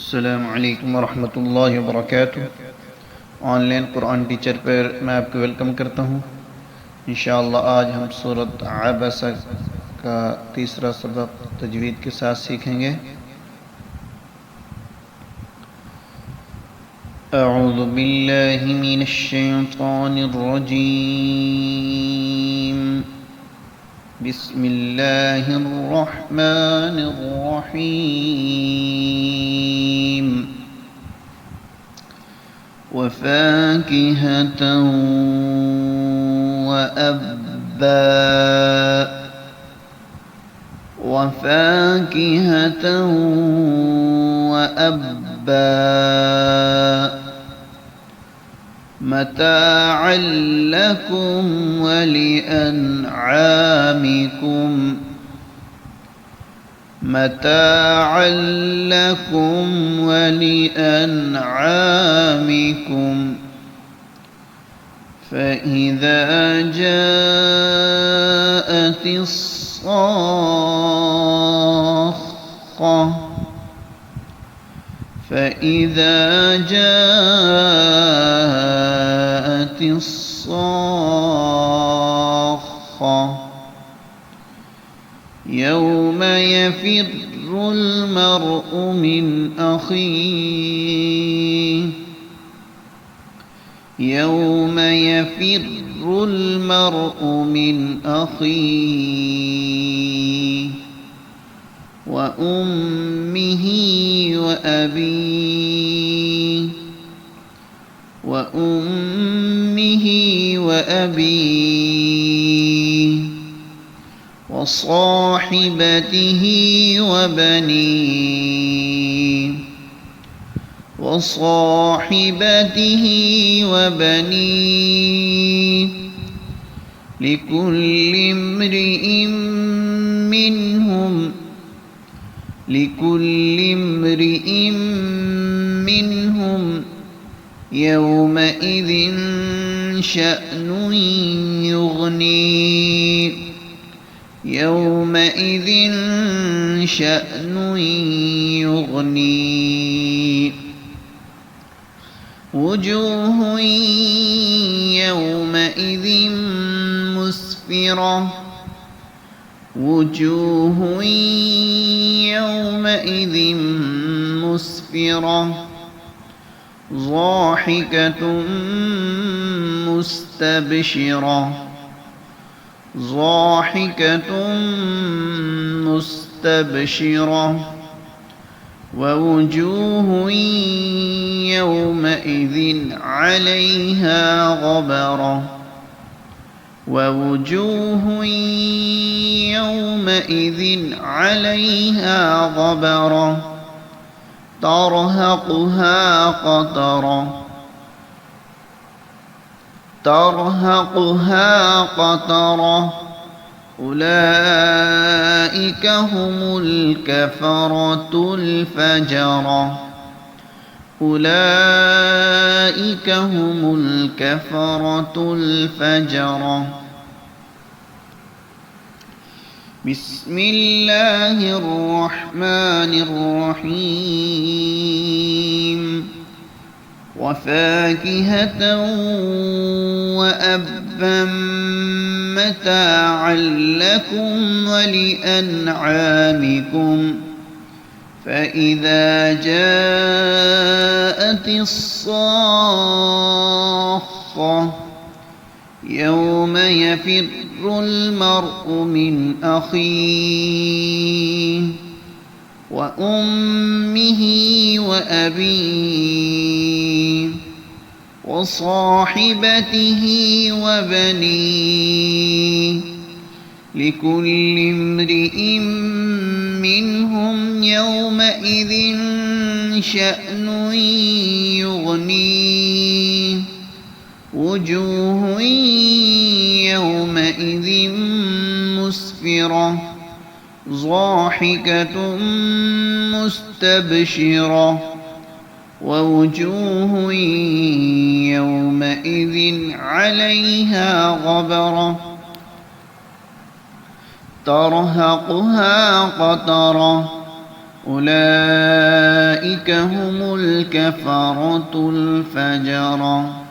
अस्सलामु अलैकुम वरहमतुल्लाहि वबरकातुह। ऑनलाइन कुरान टीचर पर मैं आपको वेलकम करता हूँ। इंशाअल्लाह आज हम सूरत अबसा का तीसरा सबक तजवीद के साथ सीखेंगे। अऊज़ु बिल्लाहि मिनश शैतानिर रजीम। बिस्मिल्लाहिर रहमानिर रहीम। वफ़ाकिहत वअब्बा वफ़ाकिहत वअब्बा मताअन लकुम वलिअनआमिकुम मताअन लकुम वलिअनआमिकुम फ़इज़ा जाअत الصاخة يوم يفر المرء من أخيه يوم يفر المرء من أخيه وأمه وأبيه وصاحبته وبنيه لكل امرئ منهم يومئذ شأن يغنيه وجوه يومئذ مسفرة ضاحكة مستبشرة ووجوه يومئذ عليها غبرة ترهقها قترة أولئك هم الكفرة الفجرة بسم الله الرحمن الرحيم وفاكهة وأبا متاعا لكم ولأنعامكم فإذا جاءت الصاخة يوم يفر المرء من أخيه وأمه وأبيه وصاحبته وبنيه لكل امرئ منهم يومئذ شأن يغنيه وجوه يومئذ مسفرة ضاحكة مستبشرة ووجوه يومئذ عليها غبرة ترهقها قترة أولئك هم الكفرة الفجرة.